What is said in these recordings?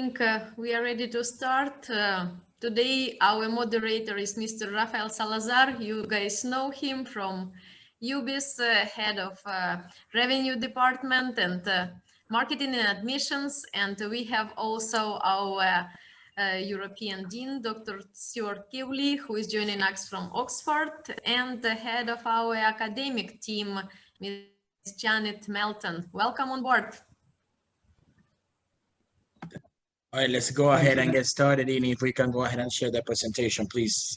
think we are ready to start. Today, our moderator is Mr. Rafael Salazar. You guys know him from UBIS, head of revenue department and marketing and admissions. And we have also our European Dean, Dr. Stuart Kelly, who is joining us from Oxford, and the head of our academic team, Ms. Janet Melton. Welcome on board. All right, let's go ahead and get started. And if we can go ahead and share the presentation, please.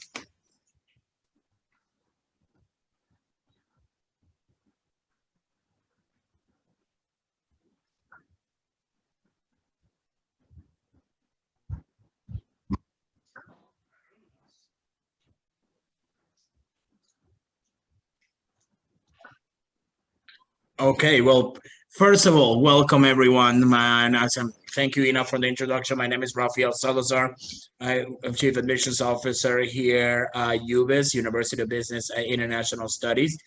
Okay, well, first of all, welcome everyone. Thank you, Ina, for the introduction. My name is Rafael Salazar. I'm Chief Admissions Officer here at UBIS, University of Business and International Studies.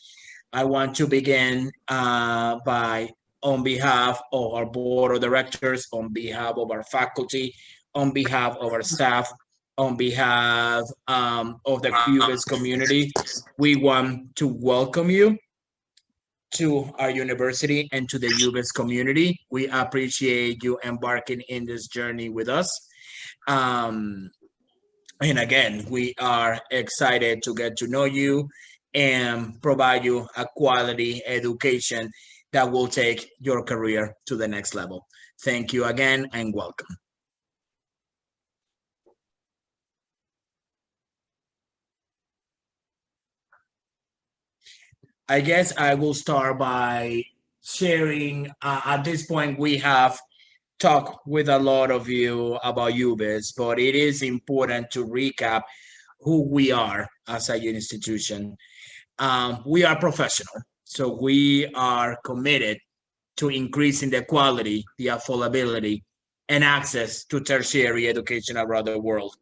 I want to begin by, on behalf of our board of directors, on behalf of our faculty, on behalf of our staff, on behalf of the UBIS community, we want to welcome you to our university and to the UBIS community. We appreciate you embarking in this journey with us. And again, we are excited to get to know you and provide you a quality education that will take your career to the next level. Thank you again and welcome. I guess I will start by sharing, at this point, we have talked with a lot of you about UBIS, but it is important to recap who we are as an institution. We are professional, so we are committed to increasing the quality, the affordability, and access to tertiary education around the world.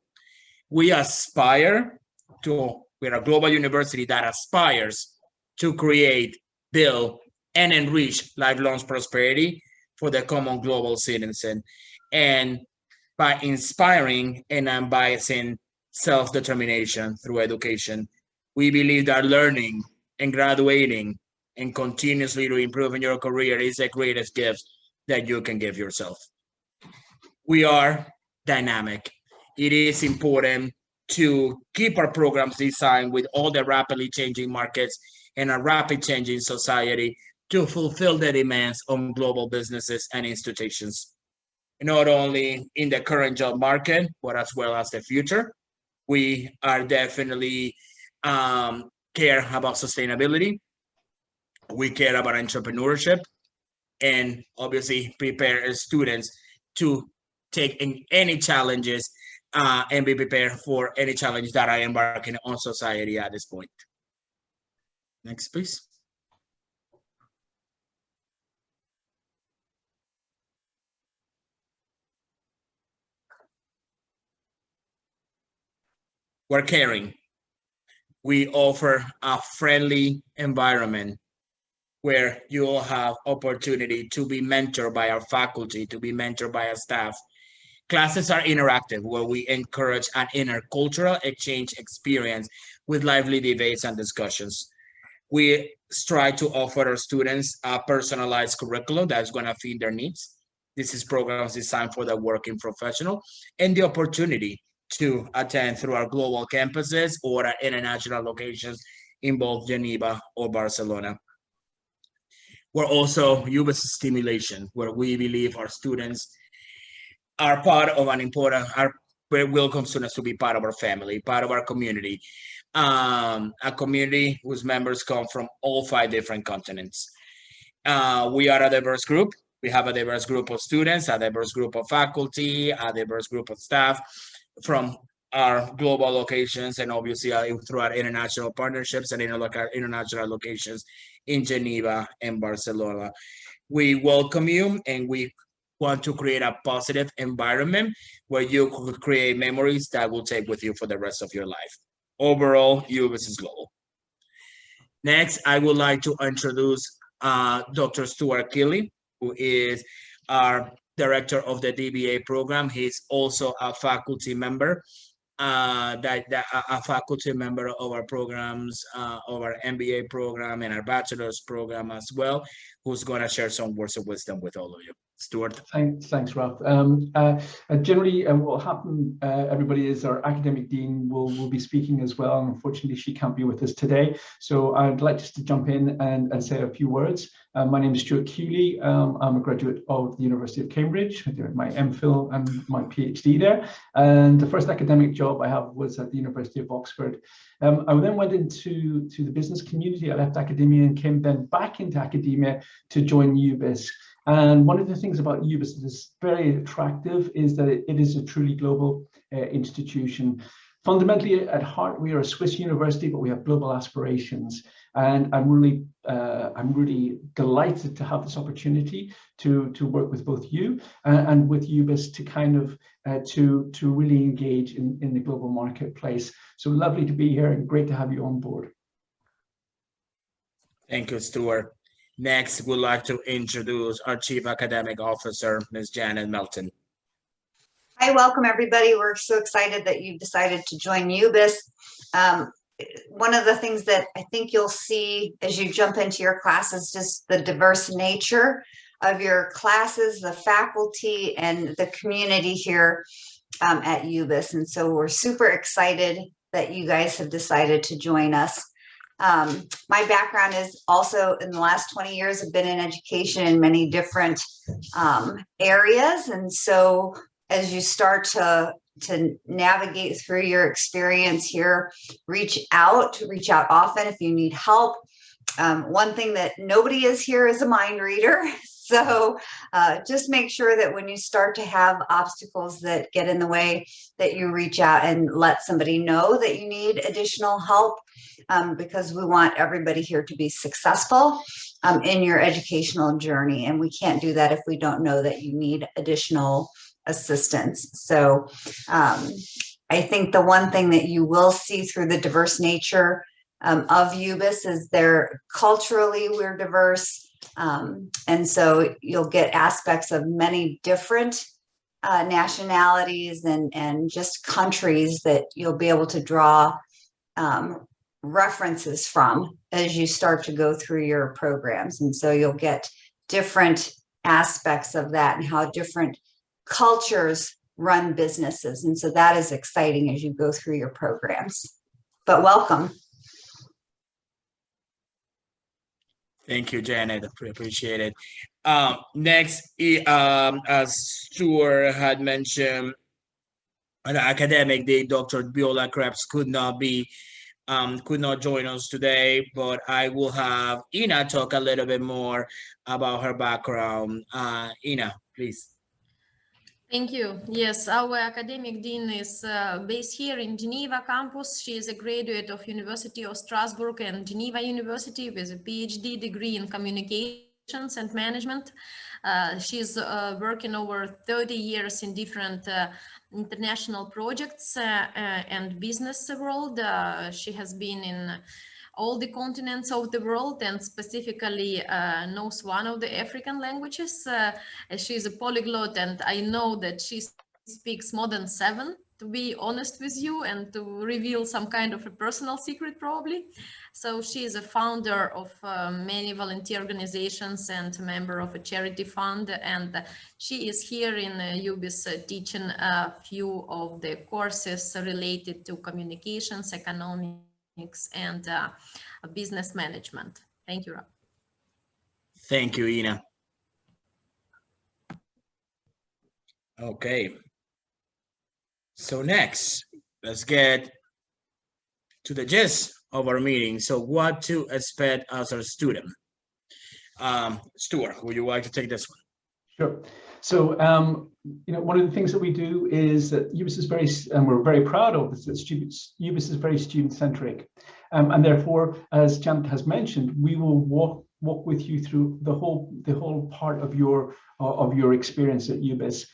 We aspire to, we're a global university that aspires to create, build, and enrich lifelong prosperity for the common global citizen. And by inspiring and unbiasing self-determination through education, we believe that learning and graduating and continuously improving your career is the greatest gift that you can give yourself. We are dynamic. It is important to keep our programs designed with all the rapidly changing markets and a rapid changing society to fulfill the demands of global businesses and institutions, not only in the current job market, but as well as the future. We are definitely care about sustainability. We care about entrepreneurship, and obviously prepare students to take in any challenges and be prepared for any challenge that are embarking on society at this point. Next, please. We're caring. We offer a friendly environment where you will have opportunity to be mentored by our faculty, to be mentored by our staff. Classes are interactive, where we encourage an intercultural exchange experience with lively debates and discussions. We strive to offer our students a personalized curriculum that's going to fit their needs. This is programs designed for the working professional, and the opportunity to attend through our global campuses or our international locations in both Geneva or Barcelona. We're also UBIS stimulation, where we believe our students are part of an important, we welcome students to be part of our family, part of our community. A community whose members come from all 5 different continents. We are a diverse group. We have a diverse group of students, a diverse group of faculty, a diverse group of staff from our global locations, and obviously through our international partnerships and international locations in Geneva and Barcelona. We welcome you, and we want to create a positive environment where you could create memories that will take with you for the rest of your life. Overall, UBIS is global. Next, I would like to introduce Dr. Stuart Kelly, who is our director of the DBA program. He's also a faculty member, a faculty member of our programs, of our MBA program and our bachelor's program as well, who's going to share some words of wisdom with all of you. Stuart. Thanks, Ralph. Generally, what will happen, everybody, is our academic dean will be speaking as well. Unfortunately, she can't be with us today. So I'd like just to jump in and say a few words. My name is Stuart Kelly. I'm a graduate of the University of Cambridge. I did my MPhil and my PhD there. And the first academic job I have was at the University of Oxford. I then went into the business community. I left academia and came then back into academia to join UBIS. And one of the things about UBIS that is very attractive is that it is a truly global institution. Fundamentally, at heart, we are a Swiss university, but we have global aspirations. And I'm really delighted to have this opportunity to work with both you and with UBIS to kind of to really engage in the global marketplace. So lovely to be here and great to have you on board. Thank you, Stuart. Next, we'd like to introduce our Chief Academic Officer, Ms. Janet Melton. Hi, welcome everybody. We're so excited that you decided to join UBIS. One of the things that I think you'll see as you jump into your class is just the diverse nature of your classes, the faculty, and the community here at UBIS. And so we're super excited that you guys have decided to join us. My background is also in the last 20 years, I've been in education in many different areas. And so as you start to navigate through your experience here, reach out often if you need help. One thing that nobody is here is a mind reader. So just make sure that when you start to have obstacles that get in the way, that you reach out and let somebody know that you need additional help, because we want everybody here to be successful in your educational journey. And we can't do that if we don't know that you need additional assistance. So I think the one thing that you will see through the diverse nature of UBIS is culturally we're diverse. And so you'll get aspects of many different nationalities and just countries that you'll be able to draw references from as you start to go through your programs. And so you'll get different aspects of that and how different cultures run businesses. And so that is exciting as you go through your programs. But welcome. Thank you, Janet. Appreciate it. Next, as Stuart had mentioned, on academic day, Dr. Biola Krebs could not join us today, but I will have Ina talk a little bit more about her background. Ina, please. Thank you. Yes, our academic dean is based here in Geneva campus. She is a graduate of University of Strasbourg and Geneva University with a PhD degree in communications and management. She's working over 30 years in different international projects and business world. She has been in all the continents of the world and specifically knows one of the African languages. She's a polyglot and I know that she speaks more than 7, to be honest with you, and to reveal some kind of a personal secret probably. So she is a founder of many volunteer organizations and a member of a charity fund, and she is here in UBIS teaching a few of the courses related to communications, economics, and business management. Thank you, Rob. Thank you, Ina. Okay. So next, let's get to the gist of our meeting. So what to expect as a student. Stuart, would you like to take this one? Sure. So, one of the things that we do is that UBIS is very, and we're very proud of, is that UBIS is very student-centric. And therefore, as Janet has mentioned, we will walk with you through the whole part of your experience at UBIS.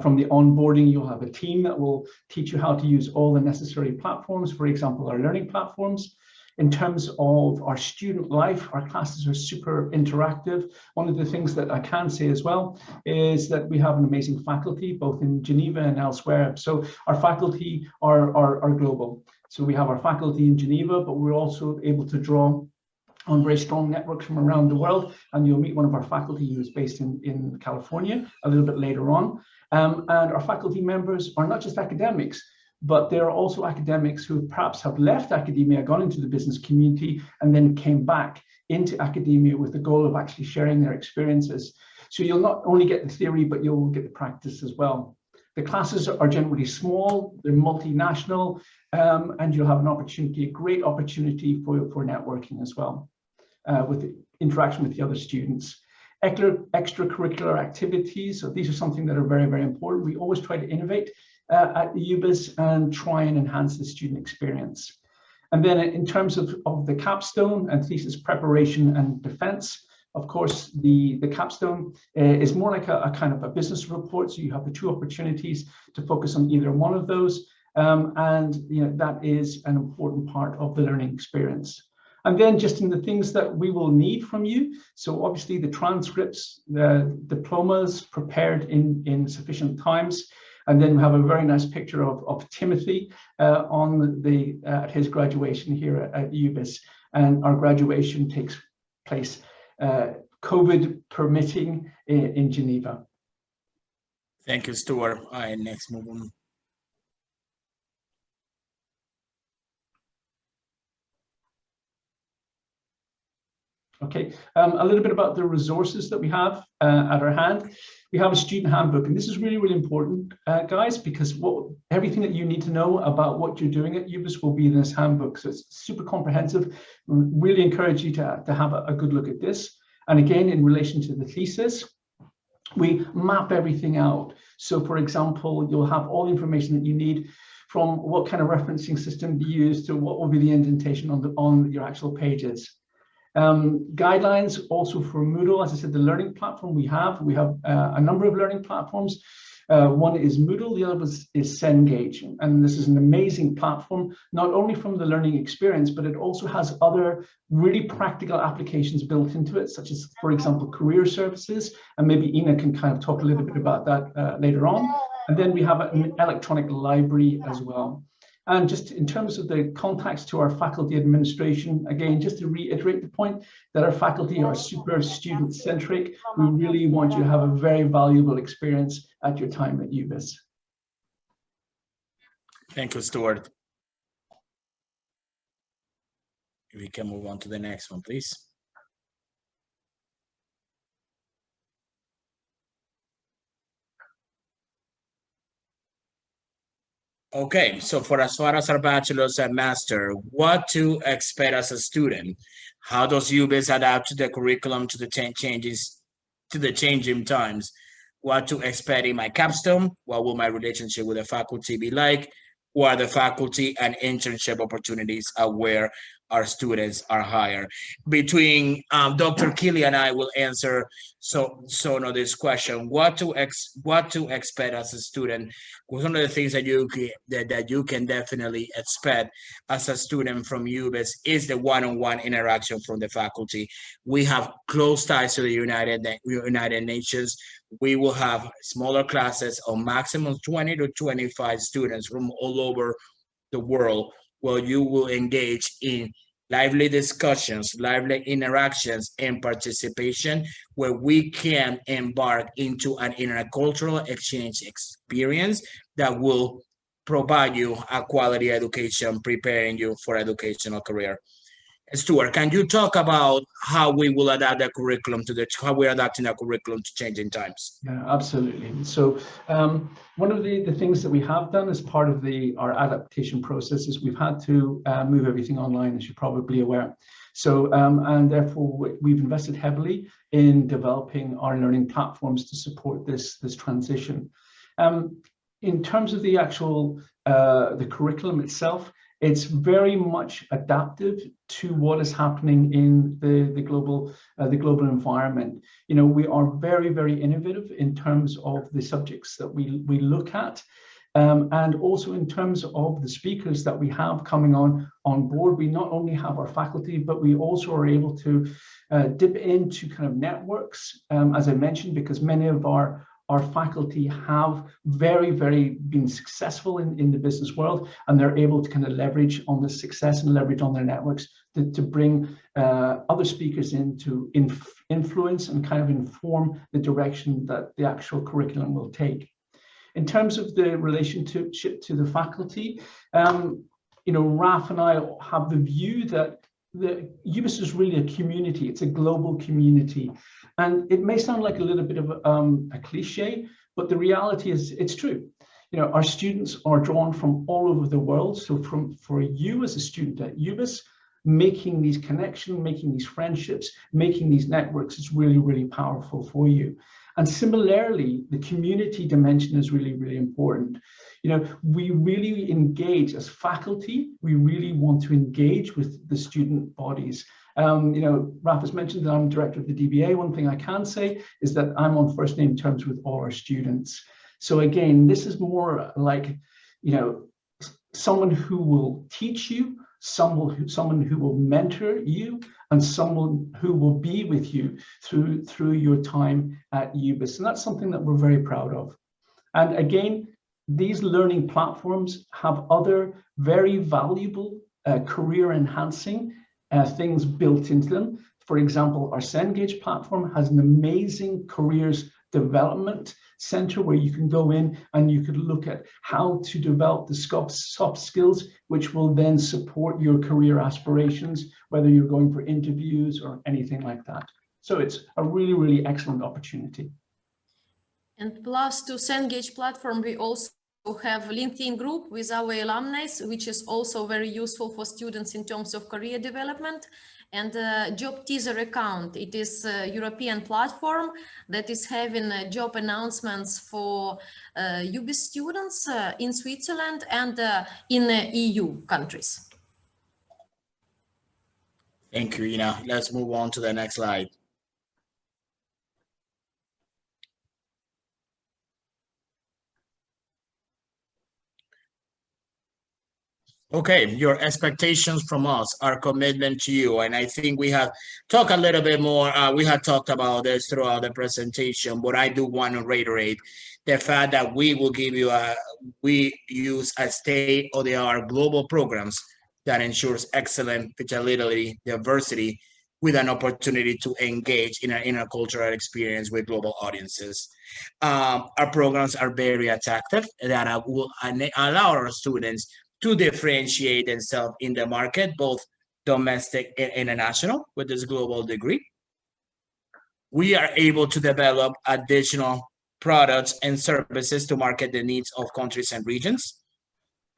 From the onboarding, you'll have a team that will teach you how to use all the necessary platforms, for example, our learning platforms. In terms of our student life, our classes are super interactive. One of the things that I can say as well is that we have an amazing faculty, both in Geneva and elsewhere. So our faculty are global. So we have our faculty in Geneva, but we're also able to draw on very strong networks from around the world. And you'll meet one of our faculty who is based in California a little bit later on. And our faculty members are not just academics, but there are also academics who perhaps have left academia, gone into the business community, and then came back into academia with the goal of actually sharing their experiences. So you'll not only get the theory, but you'll get the practice as well. The classes are generally small, they're multinational, and you'll have an opportunity, a great opportunity for networking as well, with the interaction with the other students. Extracurricular activities, so these are something that are very, very important. We always try to innovate at the UBIS and try and enhance the student experience. And then in terms of the capstone and thesis preparation and defense, of course, the capstone is more like a kind of a business report. So you have the two opportunities to focus on either one of those. And that is an important part of the learning experience. And then just in the things that we will need from you. So obviously the transcripts, the diplomas prepared in sufficient times. And then we have a very nice picture of Timothy on at his graduation here at UBIS. And our graduation takes place, COVID permitting, in Geneva. Thank you, Stuart. All right, next move on. Okay, a little bit about the resources that we have at our hand. We have a student handbook, and this is really, really important, guys, because everything that you need to know about what you're doing at UBIS will be in this handbook. So it's super comprehensive. Really encourage you to have a good look at this. And again, in relation to the thesis, we map everything out. So for example, you'll have all the information that you need, from what kind of referencing system to use to what will be the indentation on your actual pages. Guidelines also for Moodle. As I said, the learning platform we have a number of learning platforms. One is Moodle, the other is Cengage. And this is an amazing platform, not only from the learning experience, but it also has other really practical applications built into it, such as, for example, career services. And maybe Ina can kind of talk a little bit about that later on. And then we have an electronic library as well. And just in terms of the contacts to our faculty administration, again, just to reiterate the point that our faculty are super student-centric. We really want you to have a very valuable experience at your time at UBIS. Thank you, Stuart. We can move on to the next one, please. Okay, so for as far as our bachelor's and master, what to expect as a student? How does UBIS adapt to the curriculum to the changing times? What to expect in my capstone? What will my relationship with the faculty be like? What are the faculty and internship opportunities where our students are hired? Between Dr. Kelly and I will answer this question. What to expect as a student? One of the things that you can definitely expect as a student from UBIS is the one-on-one interaction from the faculty. We have close ties to the United Nations. We will have smaller classes of maximum 20 to 25 students from all over the world, where you will engage in lively discussions, lively interactions, and participation, where we can embark into an intercultural exchange experience that will provide you a quality education, preparing you for educational career. Stuart, can you talk about how we will adapt the curriculum how we're adapting the curriculum to changing times? Yeah, absolutely. So one of the things that we have done as part of our adaptation process is we've had to move everything online, as you're probably aware. So, and therefore we've invested heavily in developing our learning platforms to support this transition. In terms of the actual, the curriculum itself, it's very much adaptive to what is happening in the global environment. You know, we are very, very innovative in terms of the subjects that we look at. And also in terms of the speakers that we have coming on board, we not only have our faculty, but we also are able to dip into kind of networks, as I mentioned, because many of our faculty have very been successful in the business world, and they're able to kind of leverage on the success and leverage on their networks to bring other speakers in to influence and kind of inform the direction that the actual curriculum will take. In terms of the relationship to the faculty, you know, Raf and I have the view that the UBIS is really a community. It's a global community. And it may sound like a little bit of a cliche, but the reality is it's true. You know, our students are drawn from all over the world. So for you as a student at UBIS, making these connections, making these friendships, making these networks is really powerful for you. And similarly, the community dimension is really important. You know, we really engage as faculty. We really want to engage with the student bodies. You know, Raf has mentioned that I'm director of the DBA. One thing I can say is that I'm on first name terms with all our students. So again, this is more like, you know, someone who will teach you, someone who will mentor you, and someone who will be with you through your time at UBIS. And that's something that we're very proud of. And again, these learning platforms have other very valuable career enhancing things built into them. For example, our Cengage platform has an amazing careers development center where you can go in and you could look at how to develop the soft skills, which will then support your career aspirations, whether you're going for interviews or anything like that. So it's a really excellent opportunity. And plus to Cengage platform, we also have LinkedIn group with our alumni, which is also very useful for students in terms of career development. And Job Teaser account, it is a European platform that is having job announcements for UBIS students in Switzerland and in EU countries. Thank you, Ina. Let's move on to the next slide. Okay, your expectations from us, our commitment to you. And I think we have talked a little bit more, we had talked about this throughout the presentation, but I do want to reiterate the fact that we will give you we use a state-of-the-art global programs that ensures excellent digitality, diversity, with an opportunity to engage in an intercultural experience with global audiences. Our programs are very attractive that will allow our students to differentiate themselves in the market, both domestic and international, with this global degree. We are able to develop additional products and services to market the needs of countries and regions.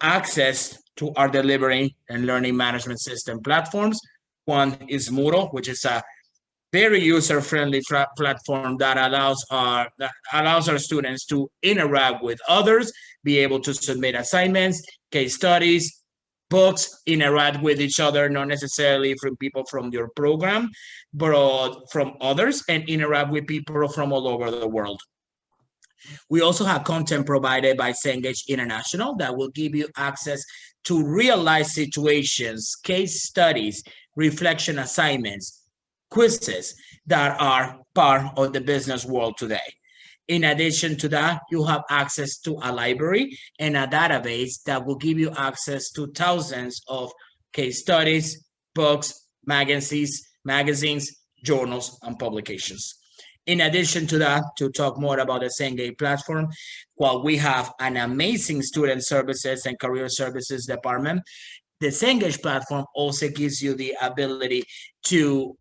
Access to our delivery and learning management system platforms. One is Moodle, which is a very user-friendly platform that allows our students to interact with others, be able to submit assignments, case studies, books, interact with each other, not necessarily from people from your program, but from others, and interact with people from all over the world. We also have content provided by Cengage International that will give you access to real-life situations, case studies, reflection assignments, quizzes that are part of the business world today. In addition to that, you have access to a library and a database that will give you access to thousands of case studies, books, magazines, journals, and publications. In addition to that, to talk more about the Cengage platform, while we have an amazing student services and career services department, the Cengage platform also gives you the ability to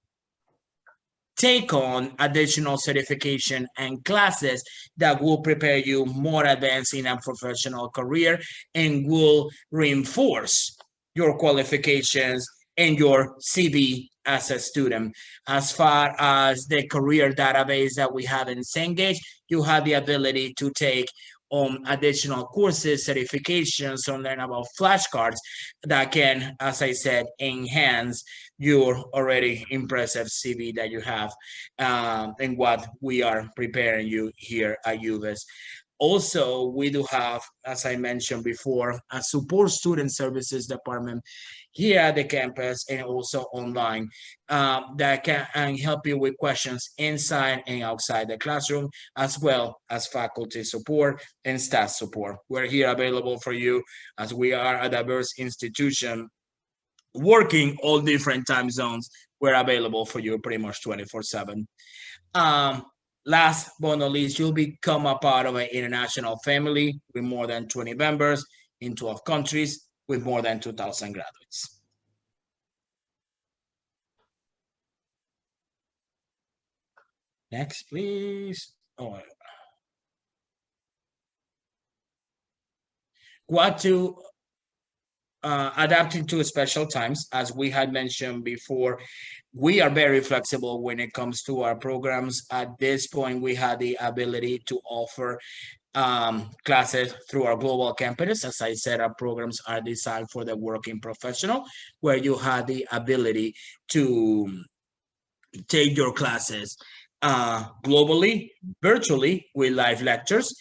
take on additional certification and classes that will prepare you more advanced in a professional career and will reinforce your qualifications and your CV as a student. As far as the career database that we have in Cengage, you have the ability to take additional courses, certifications, and learn about flashcards that can, as I said, enhance your already impressive CV that you have and what we are preparing you here at UBIS. Also, we do have, as I mentioned before, a support student services department here at the campus and also online that can help you with questions inside and outside the classroom, as well as faculty support and staff support. We're here available for you as we are a diverse institution working all different time zones. We're available for you pretty much 24/7. Last but not least, you'll become a part of an international family with more than 20 members in 12 countries with more than 2,000 graduates. Next, please. Oh, what to adapting to special times, as we had mentioned before, we are very flexible when it comes to our programs. At this point, we have the ability to offer classes through our global campus. As I said, our programs are designed for the working professional, where you have the ability to take your classes globally, virtually, with live lectures,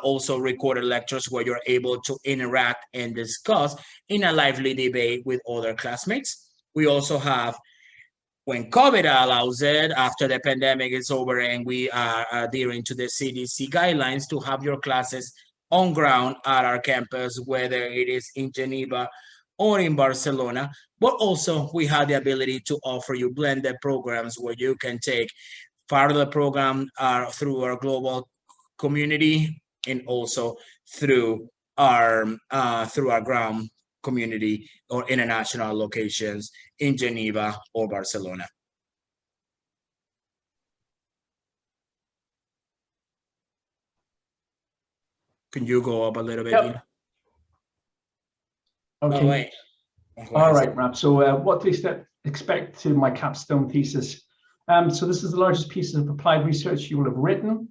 also recorded lectures where you're able to interact and discuss in a lively debate with other classmates. We also have, when COVID allows it, after the pandemic is over and we are adhering to the CDC guidelines, to have your classes on ground at our campus, whether it is in Geneva or in Barcelona. But also we have the ability to offer you blended programs where you can take part of the program through our global community and also through our ground community or international locations in Geneva or Barcelona. Can you go up a little bit? Yep. Okay. Oh, wait. All right, Rab. So what to expect to my capstone thesis? So this is the largest piece of applied research you will have written.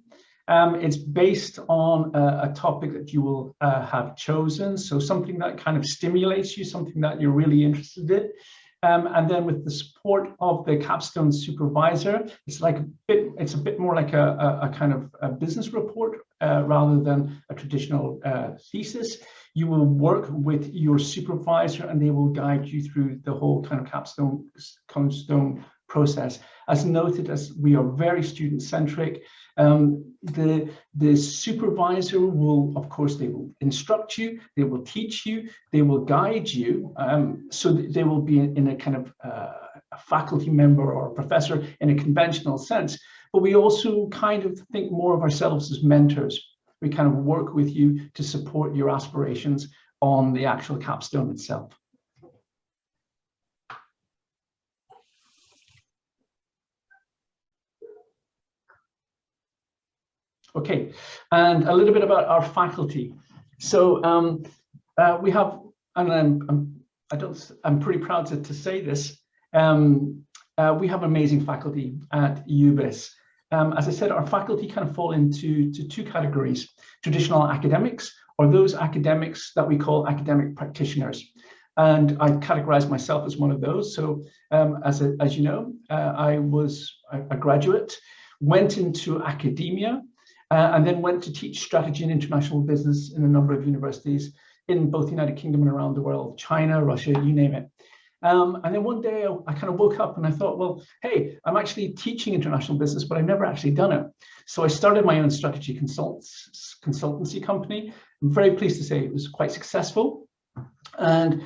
It's based on a topic that you will have chosen. So something that kind of stimulates you, something that you're really interested in. And then with the support of the capstone supervisor, it's a bit more like a kind of a business report rather than a traditional thesis. You will work with your supervisor and they will guide you through the whole kind of capstone process. As noted, as we are very student-centric, the supervisor will, of course, they will instruct you, they will teach you, they will guide you. So they will be in a kind of a faculty member or a professor in a conventional sense. But we also kind of think more of ourselves as mentors. We kind of work with you to support your aspirations on the actual capstone itself. Okay, and a little bit about our faculty. So we have, and I'm pretty proud to say this. We have amazing faculty at UBIS. As I said, our faculty kind of fall into two categories: traditional academics, or those academics that we call academic practitioners. And I categorize myself as one of those. So as you know, I was a graduate, went into academia, and then went to teach strategy and international business in a number of universities in both the United Kingdom and around the world, China, Russia, you name it. And then one day I kind of woke up and I thought, well, hey, I'm actually teaching international business, but I've never actually done it. So I started my own strategy consultancy company. I'm very pleased to say it was quite successful. And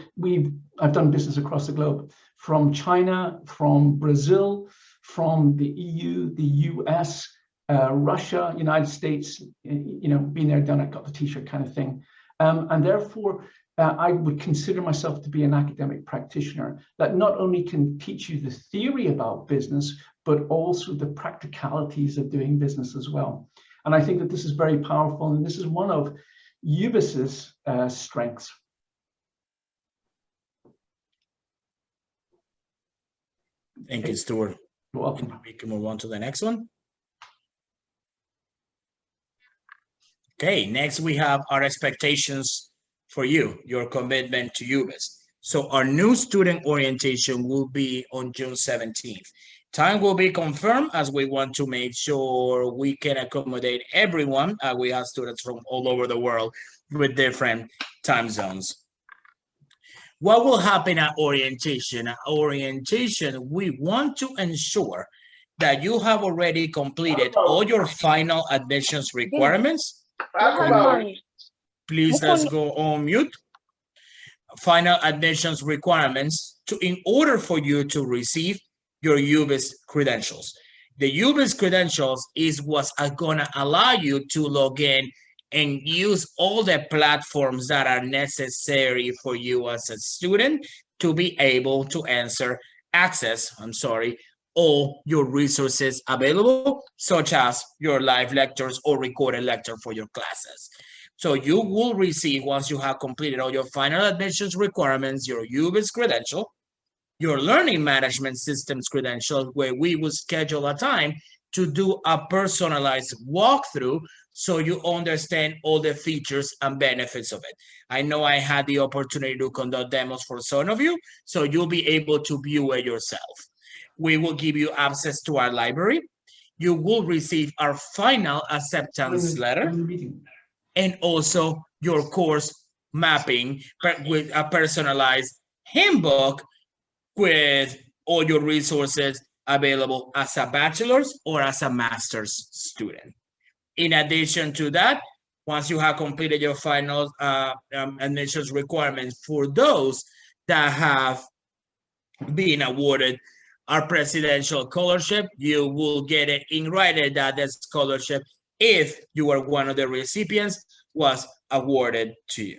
I've done business across the globe, from China, from Brazil, from the EU, the US, Russia, United States, you know, been there, done it, got the t-shirt kind of thing. And therefore, I would consider myself to be an academic practitioner that not only can teach you the theory about business, but also the practicalities of doing business as well. And I think that this is very powerful, and this is one of UBIS's strengths. Thank you, Stuart. You're welcome. We can move on to the next one. Okay, next we have our expectations for you, your commitment to UBIS. So our new student orientation will be on June 17th. Time will be confirmed as we want to make sure we can accommodate everyone. We have students from all over the world with different time zones. What will happen at orientation? At orientation, we want to ensure that you have already completed all your final admissions requirements. Please, let's go on mute. Final admissions requirements in order for you to receive your UBIS credentials. The UBIS credentials is what's gonna allow you to log in and use all the platforms that are necessary for you as a student to be able to access all your resources available, such as your live lectures or recorded lecture for your classes. So you will receive, once you have completed all your final admissions requirements, your UBIS credential, your learning management systems credential, where we will schedule a time to do a personalized walkthrough so you understand all the features and benefits of it. I know I had the opportunity to conduct demos for some of you, so you'll be able to view it yourself. We will give you access to our library. You will receive our final acceptance letter and also your course mapping with a personalized handbook with all your resources available as a bachelor's or as a master's student. In addition to that, once you have completed your final admissions requirements for those that have been awarded our presidential scholarship, you will get it in writing that the scholarship, if you are one of the recipients, was awarded to you.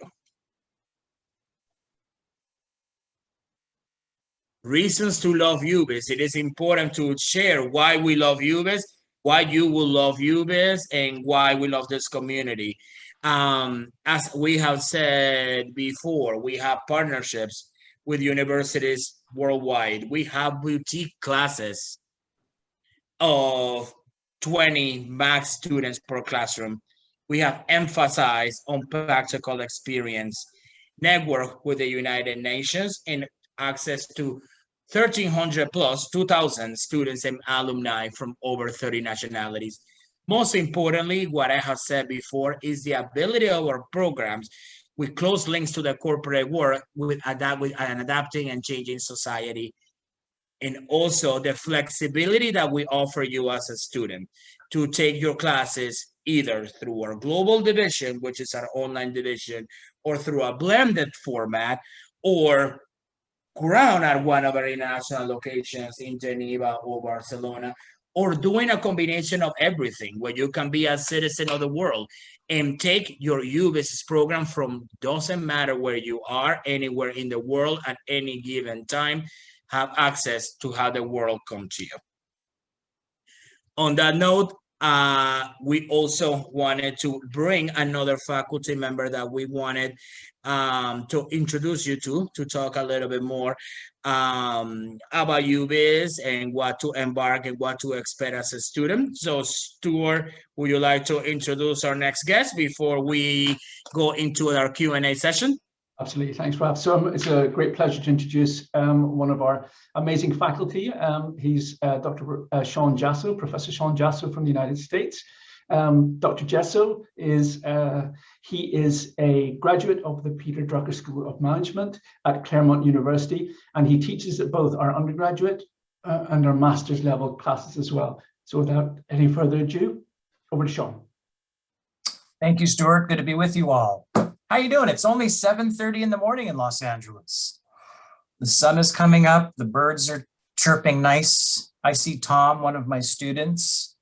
Reasons to love UBIS. It is important to share why we love UBIS, why you will love UBIS, and why we love this community. As we have said before, we have partnerships with universities worldwide. We have boutique classes of 20 max students per classroom. We have emphasized on practical experience, network with the United Nations, and access to 1,300 plus 2,000 students and alumni from over 30 nationalities. Most importantly, what I have said before is the ability of our programs with close links to the corporate world with adapting and changing society. And also the flexibility that we offer you as a student to take your classes either through our global division, which is our online division, or through a blended format, or ground at one of our international locations in Geneva or Barcelona, or doing a combination of everything where you can be a citizen of the world and take your UBIS program from, doesn't matter where you are, anywhere in the world at any given time, have access to how the world come to you. On that note, we also wanted to bring another faculty member that we wanted to introduce you to talk a little bit more about UBIS and what to embark and what to expect as a student. So Stuart, would you like to introduce our next guest before we go into our Q&A session? Absolutely, thanks, Ralph. So it's a great pleasure to introduce one of our amazing faculty. He's Dr. Sean Jasso, Professor Sean Jasso from the United States. Dr. Jasso is a graduate of the Peter Drucker School of Management at Claremont University, and he teaches at both our undergraduate and our master's level classes as well. So without any further ado, over to Sean. Thank you, Stuart. Good to be with you all. How you doing? It's only 7:30 in the morning in Los Angeles. The sun is coming up. The birds are chirping nice. I see Tom, one of my students.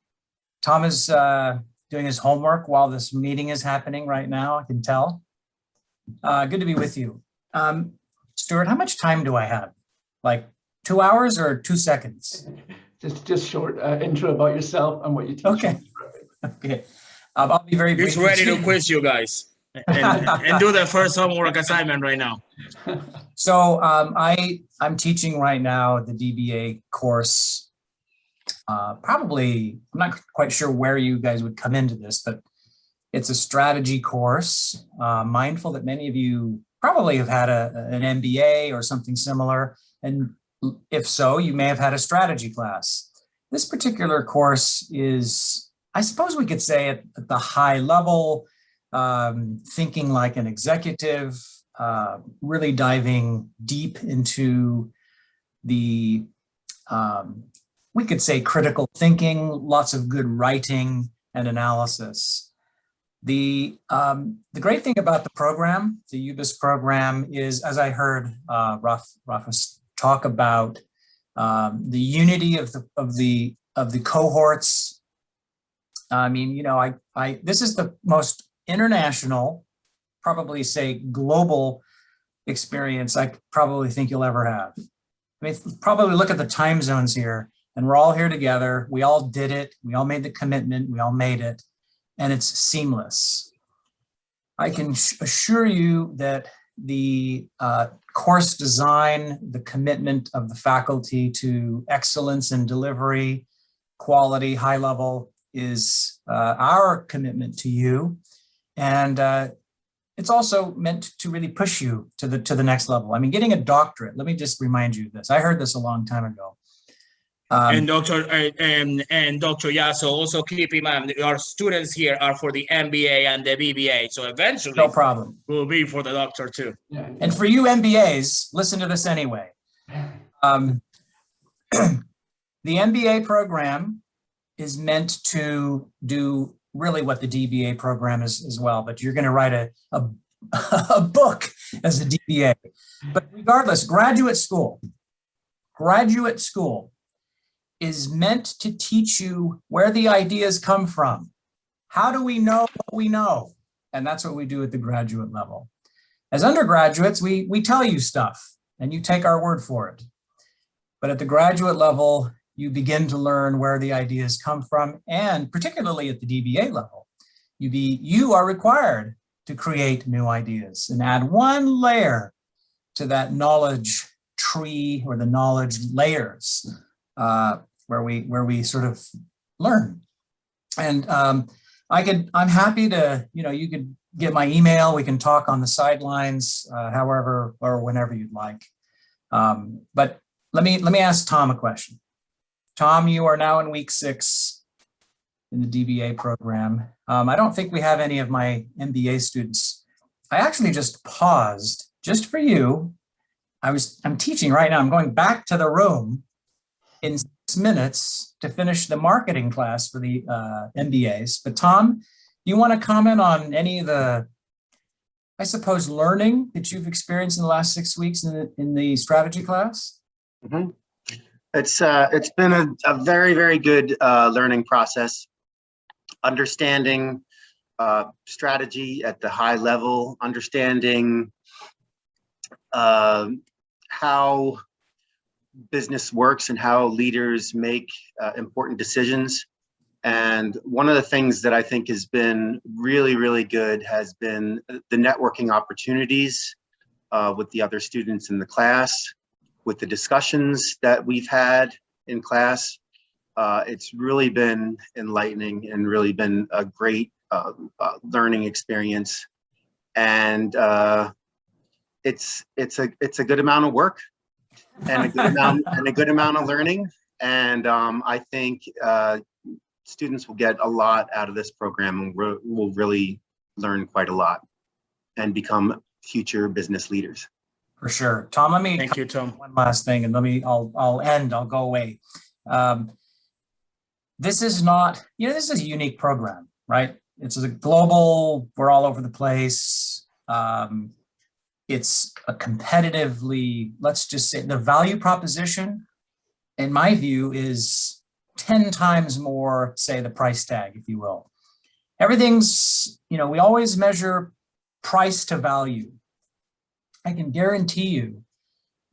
Tom is doing his homework while this meeting is happening right now, I can tell. Good to be with you. Stuart, how much time do I have? Like 2 hours or 2 seconds? Just short intro about yourself and what you teach. Okay. Okay. I'll be very brief. He's ready to quiz you guys. and do the first homework assignment right now. So I'm teaching right now the DBA course. Probably, I'm not quite sure where you guys would come into this, but it's a strategy course. Mindful that many of you probably have had an MBA or something similar and if so, you may have had a strategy class. This particular course is, I suppose we could say at the high level, thinking like an executive, really diving deep into the, we could say critical thinking, lots of good writing and analysis. The great thing about the program, the UBIS program, is, as I heard Rafa talk about, the unity of the cohorts. I mean, you know, this is the most international, probably say global experience I probably think you'll ever have. I mean, probably look at the time zones here, and we're all here together. We all did it. We all made the commitment. We all made it, and it's seamless. I can assure you that the course design, the commitment of the faculty to excellence in delivery, quality, high level, is our commitment to you. And it's also meant to really push you to the next level. I mean, getting a doctorate, let me just remind you of this. I heard this a long time ago. And Dr. Yasso, also keep in mind our students here are for the MBA and the BBA. So eventually, no problem, will be for the doctor too. Yeah. And for you MBAs, listen to this anyway. The MBA program is meant to do really what the DBA program is as well, but you're going to write a book as a DBA. But regardless, graduate school is meant to teach you where the ideas come from. How do we know what we know? And that's what we do at the graduate level. As undergraduates, we tell you stuff and you take our word for it. But at the graduate level, you begin to learn where the ideas come from, and particularly at the DBA level, you are required to create new ideas and add one layer to that knowledge tree or the knowledge layers where we sort of learn. And I'm happy to, you could get my email. We can talk on the sidelines, however or whenever you'd like. But let me ask Tom a question. Tom, you are now in week 6 in the DBA program. I don't think we have any of my MBA students. I actually just paused just for you. I'm teaching right now. I'm going back to the room in 6 minutes to finish the marketing class for the MBAs. But Tom, you want to comment on any of the, I suppose, learning that you've experienced in the last 6 weeks in the strategy class? Mm-hmm. It's been a very, very good learning process. Understanding strategy at the high level, understanding how business works and how leaders make important decisions. And one of the things that I think has been really, really good has been the networking opportunities with the other students in the class, with the discussions that we've had in class. It's really been enlightening and really been a great learning experience. And it's a good amount of work and a good amount of learning. And I think students will get a lot out of this program and will really learn quite a lot and become future business leaders. For sure. Tom, let me Thank you, Tom. one last thing, and I'll go away. This is not, this is a unique program, right? It's a global, we're all over the place. It's a competitively, let's just say the value proposition, in my view, is 10 times more, say, the price tag, if you will. Everything's, we always measure price to value. I can guarantee you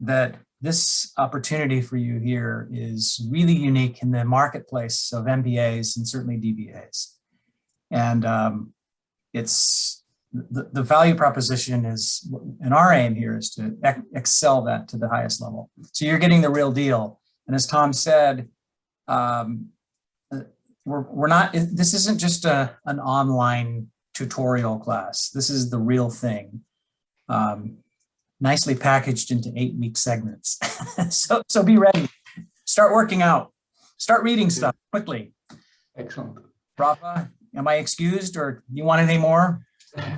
that this opportunity for you here is really unique in the marketplace of MBAs and certainly DBAs. And it's the value proposition is, and our aim here is to excel that to the highest level. So you're getting the real deal. And as Tom said, we're not, this isn't just an online tutorial class. This is the real thing. nicely packaged into 8-week segments. So be ready. Start working out. Start reading stuff quickly. Excellent. Rafa, am I excused or you want anything more?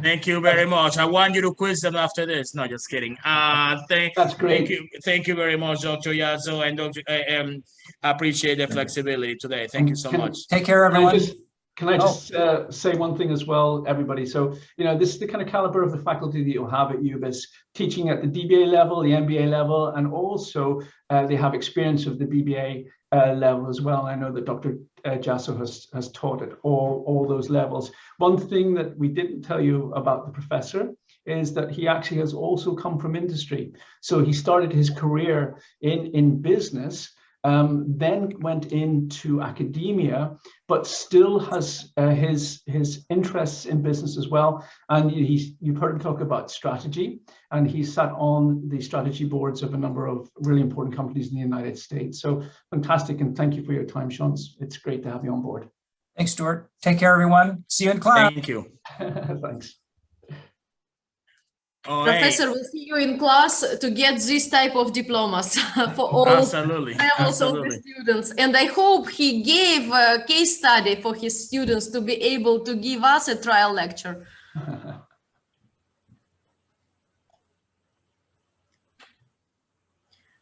Thank you very much. I want you to quiz them after this. No, just kidding. That's great. Thank you very much, Dr. Yazzo, and Dr. I appreciate the flexibility today. Thank you so much. Take care, everyone. Can I just say one thing as well, everybody? So, this is the kind of caliber of the faculty that you'll have at UBIS, teaching at the DBA level, the MBA level, and also they have experience of the BBA level as well. I know that Dr. Jasso has taught at all those levels. One thing that we didn't tell you about the professor is that he actually has also come from industry. So he started his career in business, then went into academia, but still has his interests in business as well. And you've heard him talk about strategy, and he sat on the strategy boards of a number of really important companies in the United States. So fantastic, and thank you for your time, Sean. It's great to have you on board. Thanks, Stuart. Take care, everyone. See you in class. Thank you. Thanks. All Professor, we'll see you in class to get this type of diplomas for all Absolutely. levels of the students. And I hope he gave a case study for his students to be able to give us a trial lecture.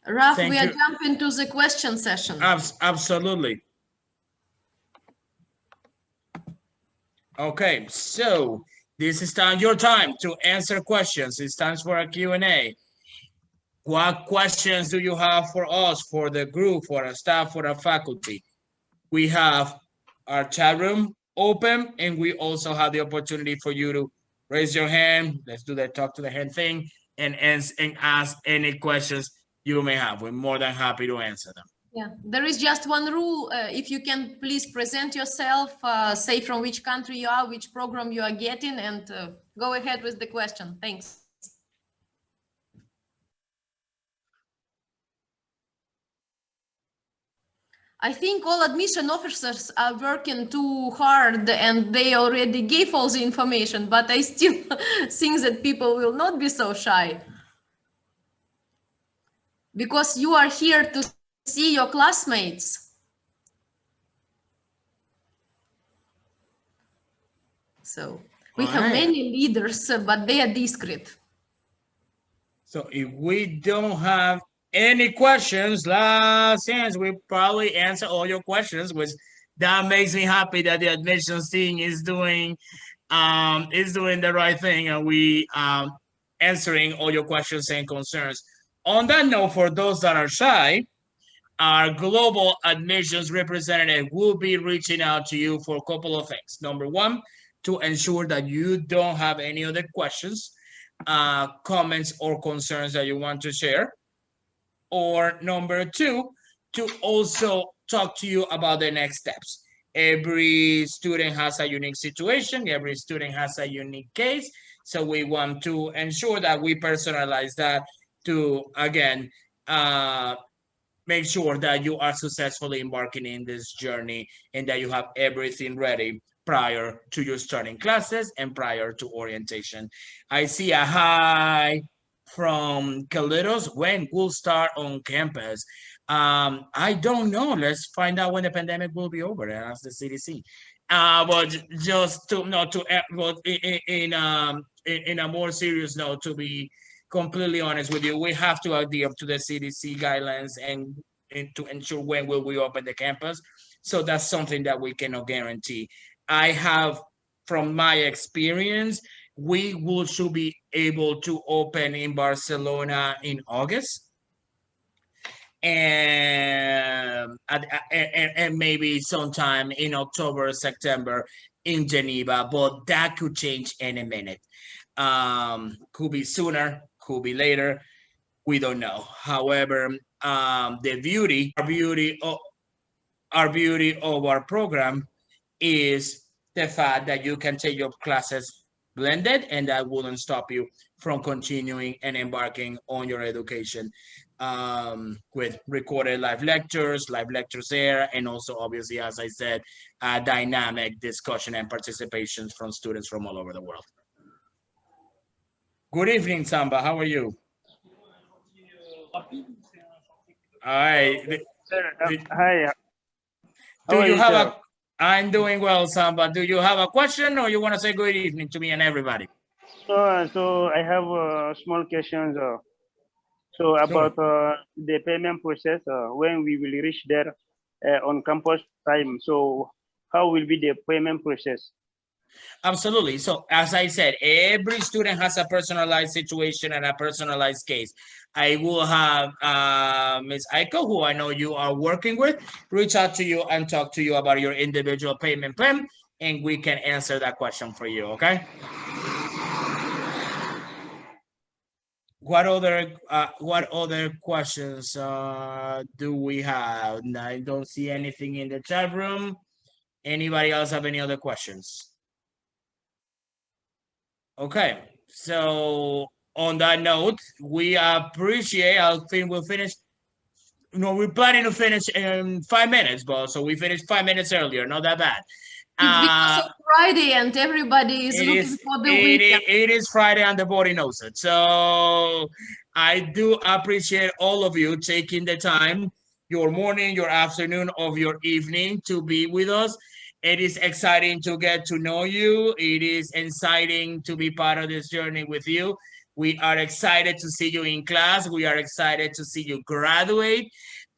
Raf, we are jumping to the question session. Absolutely. Okay, so this is your time to answer questions. It's time for a Q&A. What questions do you have for us, for the group, for our staff, for our faculty? We have our chat room open, and we also have the opportunity for you to raise your hand. Let's do that talk to the hand thing and ask any questions you may have. We're more than happy to answer them. Yeah, there is just one rule. If you can please present yourself, say from which country you are, which program you are getting, and go ahead with the question. Thanks. I think all admission officers are working too hard and they already gave all the information, but I still think that people will not be so shy. Because you are here to see your classmates. So we have many leaders, but they are discreet. So if we don't have any questions, last chance, we probably answer all your questions, which that makes me happy that the admissions team is doing the right thing, and we answering all your questions and concerns. On that note, for those that are shy, our global admissions representative will be reaching out to you for a couple of things. Number one, to ensure that you don't have any other questions, comments, or concerns that you want to share. Or number two, to also talk to you about the next steps. Every student has a unique situation. Every student has a unique case. So we want to ensure that we personalize that to, again, make sure that you are successfully embarking in this journey and that you have everything ready prior to your starting classes and prior to orientation. I see a hi from Kalitos. When we'll start on campus? I don't know. Let's find out when the pandemic will be over and ask the CDC. But just to in a more serious note, to be completely honest with you, we have to adhere to the CDC guidelines and to ensure when will we open the campus. So that's something that we cannot guarantee. I have, from my experience, we should be able to open in Barcelona in August, and maybe sometime in October, September in Geneva, but that could change any minute. Could be sooner, could be later, we don't know. However, the beauty of our program is the fact that you can take your classes blended, and that wouldn't stop you from continuing and embarking on your education with recorded live lectures there, and also obviously, as I said, dynamic discussion and participations from students from all over the world. Good evening, Samba. How are you? All right. Hi. Do How are you you, have sir? I'm doing well, Samba. Do you have a question or you want to say good evening to me and everybody? So I have small questions. So Sure. about the payment process when we will reach there on campus time. So how will be the payment process? Absolutely. So as I said, every student has a personalized situation and a personalized case. I will have Ms. Aiko, who I know you are working with, reach out to you and talk to you about your individual payment plan, and we can answer that question for you, okay? What other questions do we have? I don't see anything in the chat room. Anybody else have any other questions? Okay, so on that note, we appreciate, I think we'll finish, no, we're planning to finish in 5 minutes, but so we finished 5 minutes earlier, not that bad. It's because of Friday and everybody is looking for the weekend. It is Friday and the body knows it. So I do appreciate all of you taking the time, your morning, your afternoon, of your evening to be with us. It is exciting to get to know you. It is exciting to be part of this journey with you. We are excited to see you in class. We are excited to see you graduate.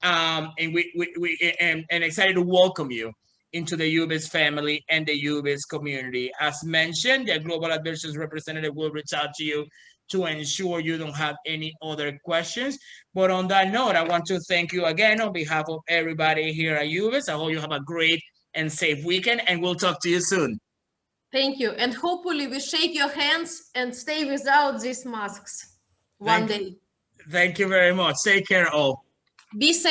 And and excited to welcome you into the UBIS family and the UBIS community. As mentioned, the Global Admissions representative will reach out to you to ensure you don't have any other questions. But on that note, I want to thank you again on behalf of everybody here at UBIS. I hope you have a great and safe weekend, and we'll talk to you soon. Thank you. And hopefully we shake your hands and stay without these masks one day. Thank you very much. Take care all. Be safe.